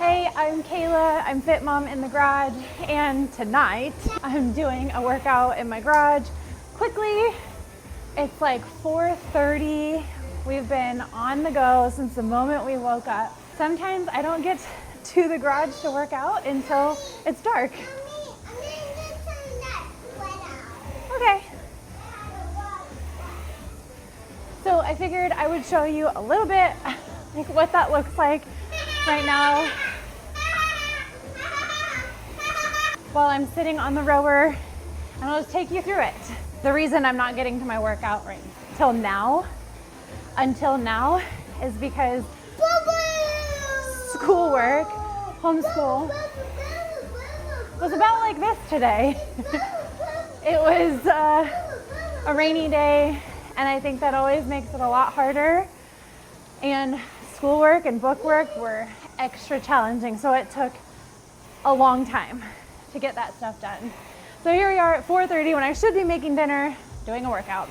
Hey, I'm Kayla. I'm FITMOM in the garage, and tonight I'm doing a workout in my garage. Quickly, it's like 4:30. We've been on the go since the moment we woke up. Sometimes I don't get to the garage to work out until it's dark. Okay. So I figured I would show you a little bit like what that looks like right now while I'm sitting on the rower, and I'll just take you through it. The reason I'm not getting to my workout right until now is because schoolwork, homeschool, was about like this today. It was a rainy day, and I think that always makes it a lot harder. And schoolwork and bookwork were extra challenging, so it took a long time to get that stuff done. So here we are at 4:30 when I should be making dinner, doing a workout.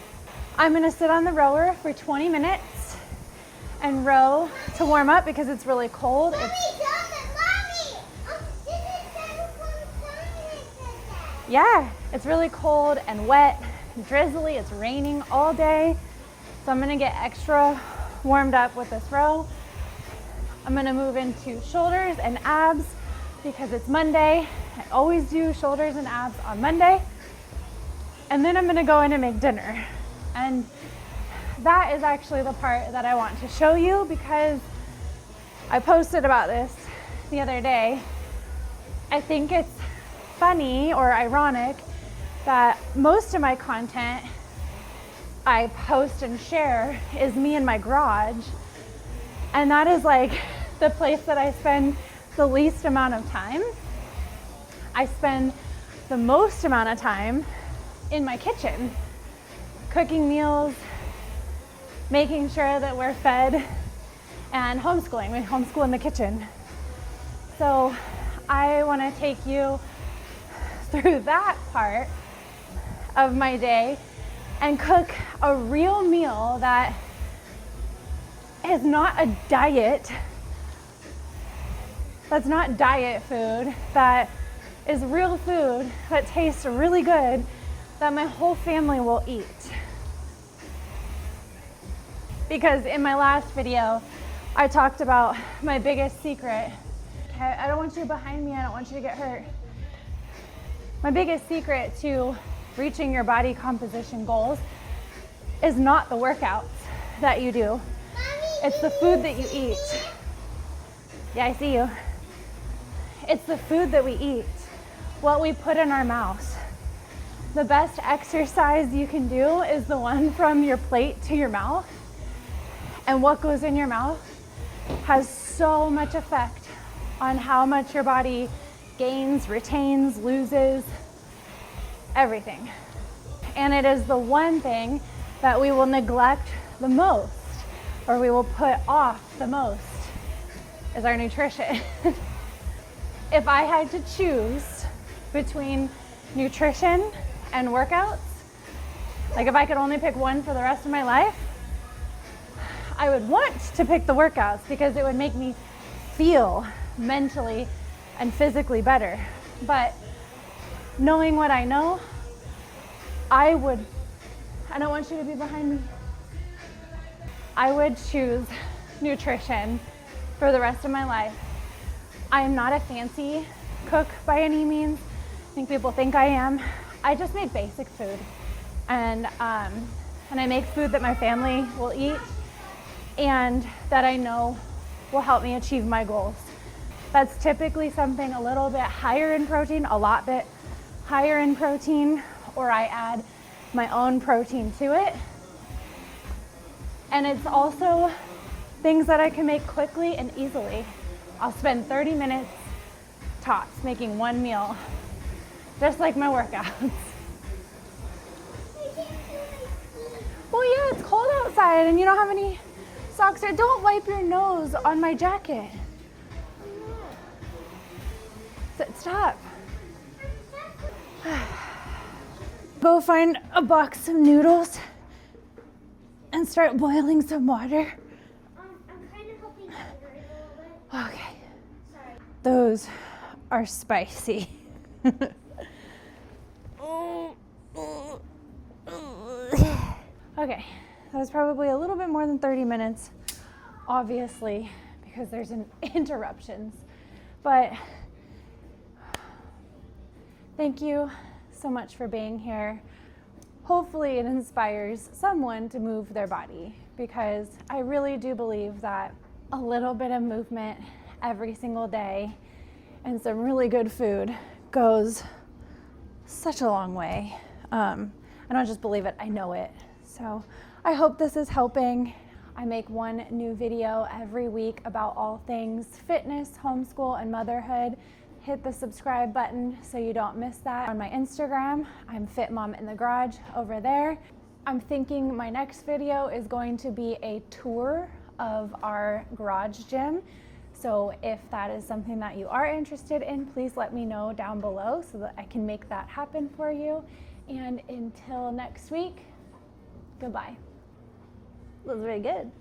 I'm gonna sit on the rower for 20 minutes and row to warm up because it's really cold. Yeah, it's really cold and wet, and drizzly. It's raining all day. So I'm gonna get extra warmed up with this row. I'm gonna move into shoulders and abs because it's Monday. I always do shoulders and abs on Monday. And then I'm gonna go in and make dinner. And that is actually the part that I want to show you because I posted about this the other day. I think it's funny or ironic that most of my content I post and share is me in my garage, and that is like the place that I spend the least amount of time. I spend the most amount of time in my kitchen, cooking meals, making sure that we're fed, and homeschooling. We homeschool in the kitchen. So I want to take you through that part of my day and cook a real meal that is not a diet, that's not diet food, that is real food that tastes really good, that my whole family will eat. Because in my last video, I talked about my biggest secret. Okay, I don't want you behind me, I don't want you to get hurt. My biggest secret to reaching your body composition goals is not the workouts that you do. It's the food that you eat. Yeah, I see you. It's the food that we eat, what we put in our mouths. The best exercise you can do is the one from your plate to your mouth. And what goes in your mouth has so much effect on how much your body gains, retains, loses, everything. And it is the one thing that we will neglect the most, or we will put off the most, is our nutrition. If I had to choose between nutrition and workouts, like if I could only pick one for the rest of my life, I would want to pick the workouts because it would make me feel mentally and physically better. But knowing what I know, I don't want you to be behind me. I would choose nutrition for the rest of my life. I am not a fancy cook by any means. I think people think I am. I just make basic food. And I make food that my family will eat and that I know will help me achieve my goals. That's typically something a little bit higher in protein, a lot bit higher in protein, or I add my own protein to it. And it's also things that I can make quickly and easily. I'll spend 30 minutes tops making one meal, just like my workouts. Well, yeah, it's cold outside and you don't have any socks or don't wipe your nose on my jacket. Stop. Go find a box of noodles and start boiling some water. I'm kind of helping you a little bit. Okay. Sorry. those are spicy. Okay, that was probably a little bit more than 30 minutes, obviously, because there's interruptions. But thank you so much for being here. Hopefully it inspires someone to move their body, because I really do believe that a little bit of movement every single day and some really good food goes such a long way. I don't just believe it, I know it. So I hope this is helping. I make one new video every week about all things fitness, homeschool, and motherhood. Hit the subscribe button so you don't miss that. On my Instagram, I'm FITMOM in the garage over there. I'm thinking my next video is going to be a tour of our garage gym. So if that is something that you are interested in, please let me know down below so that I can make that happen for you. And until next week, goodbye. That was very good.